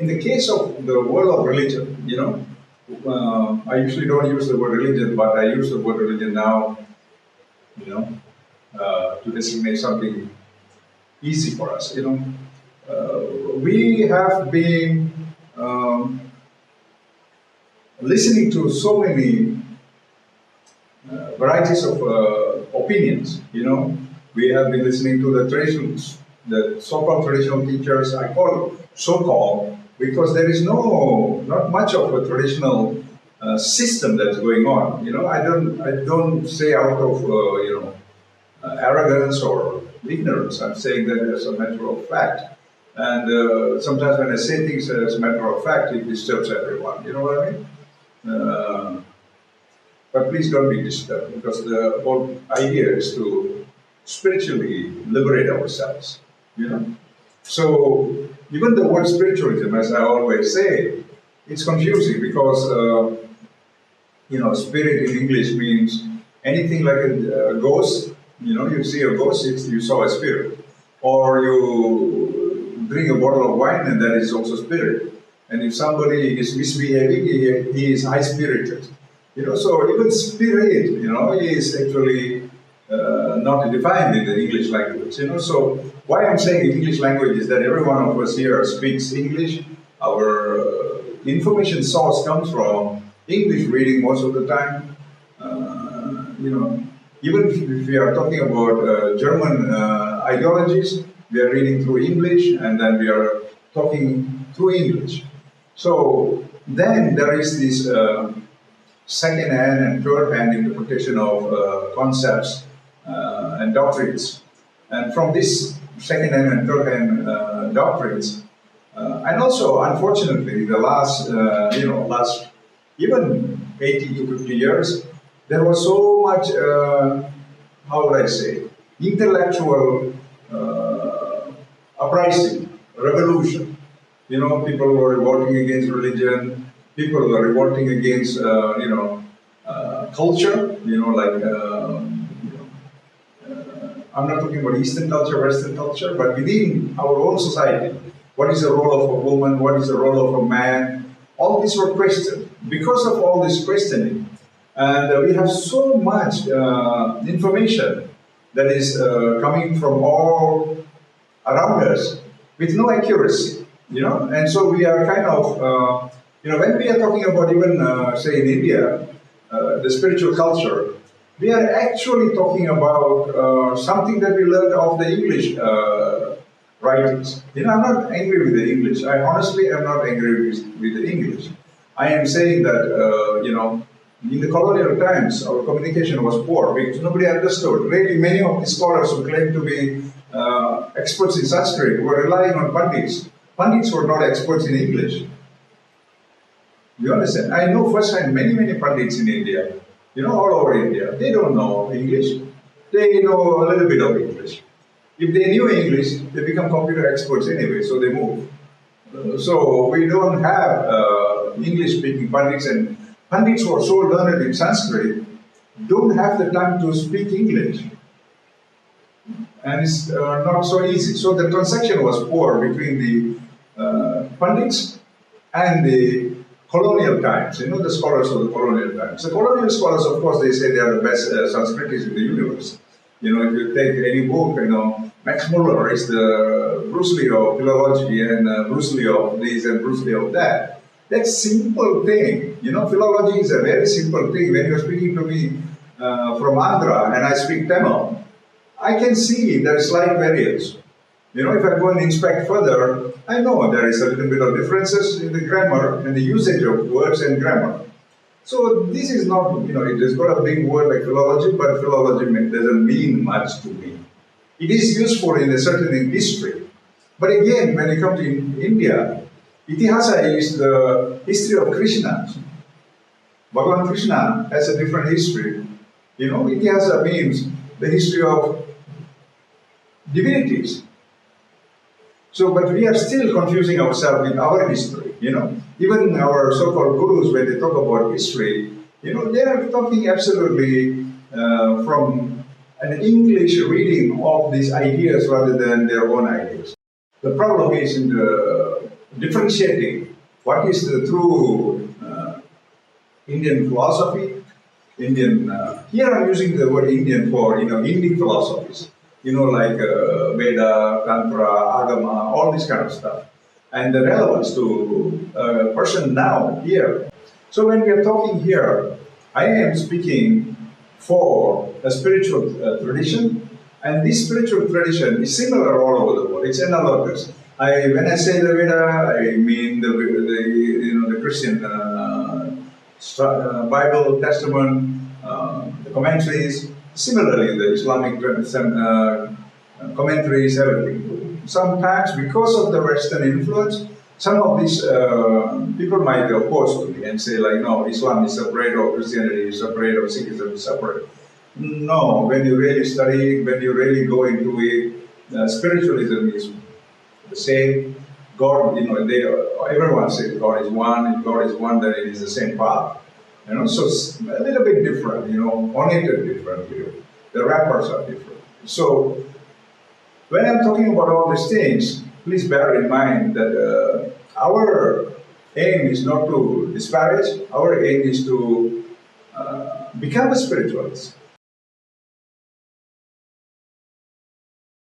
In the case of the world of religion, I usually don't use the word religion, but I use the word religion now, to designate something easy for us. We have been listening to so many varieties of opinions. We have been listening to the traditions, the so-called traditional teachers. I call so-called because there is not much of a traditional system that's going on. I don't say out of arrogance or ignorance. I'm saying that as a matter of fact. And sometimes when I say things as a matter of fact, it disturbs everyone. You know what I mean? But please don't be disturbed, because the whole idea is to spiritually liberate ourselves. So even the word spiritualism, as I always say, it's confusing because spirit in English means anything like a ghost. You see a ghost, you saw a spirit. Or you drink a bottle of wine, and that is also spirit. And if somebody is misbehaving, he is high-spirited. So even spirit, is actually not defined in the English language. So why I'm saying English language is that every one of us here speaks English. Our information source comes from English reading most of the time. Even if we are talking about German ideologies, we are reading through English, and then we are talking through English. So then there is this second-hand and third-hand interpretation of concepts and doctrines. And from this second-hand and third-hand doctrines, and also, unfortunately, the last even 80 to 50 years, there was so much, how would I say, intellectual uprising, revolution. People were revolting against religion, people were revolting against, culture, I'm not talking about Eastern culture, Western culture, but within our own society. What is the role of a woman? What is the role of a man? All these were questioned. Because of all this questioning, and we have so much information that is coming from all around us with no accuracy, and so we are kind of, when we are talking about even, say in India, the spiritual culture, we are actually talking about something that we learned of the English writings. I'm not angry with the English. I honestly am not angry with the English. I am saying that, in the colonial times, our communication was poor because nobody understood. Really, many of the scholars who claim to be experts in Sanskrit were relying on pandits. Pandits were not experts in English. You understand? I know firsthand many pandits in India, all over India. They don't know English. They know a little bit of English. If they knew English, they become computer experts anyway, so they move. So we don't have English-speaking pandits, and pandits who are so learned in Sanskrit don't have the time to speak English. And it's not so easy. So the transaction was poor between the pandits and the colonial times, the scholars of the colonial times. The colonial scholars, of course, they say they are the best Sanskritists in the universe. If you take any book, Max Muller is the Bruce Lee of philology, and Bruce Lee of this and Bruce Lee of that. That's simple thing. Philology is a very simple thing. When you're speaking to me from Andhra and I speak Tamil, I can see there is slight variance. If I go and inspect further, I know there is a little bit of differences in the grammar and the usage of words and grammar. So this is not, it has got a big word like philology, but philology doesn't mean much to me. It is useful in a certain history. But again, when you come to India, Itihasa is the history of Krishna. Bhagavan Krishna has a different history. Itihasa means the history of divinities. So, but we are still confusing ourselves with our history, Even our so-called gurus, when they talk about history, they are talking absolutely from an English reading of these ideas rather than their own ideas. The problem is in the differentiating what is the true Indian philosophy, Indian. Here I'm using the word Indian for Indic philosophies. Like Veda, Tantra, Agama, all this kind of stuff, and the relevance to a person now here. So when we are talking here, I am speaking for a spiritual tradition, and this spiritual tradition is similar all over the world. It's analogous. When I say the Veda, I mean the Christian Bible, Testament, the commentaries. Similarly, the Islamic commentaries, everything. Sometimes, because of the Western influence, some of these people might be opposed to me and say, like, no, Islam is separate, or Christianity is separate, or Sikhism is separate. No, when you really study, when you really go into it, spiritualism is the same. God, everyone says God is one. If God is one, then it is the same path. So it's a little bit different, oriented different. The rappers are different. So when I'm talking about all these things, please bear in mind that our aim is not to disparage. Our aim is to become a spiritualist.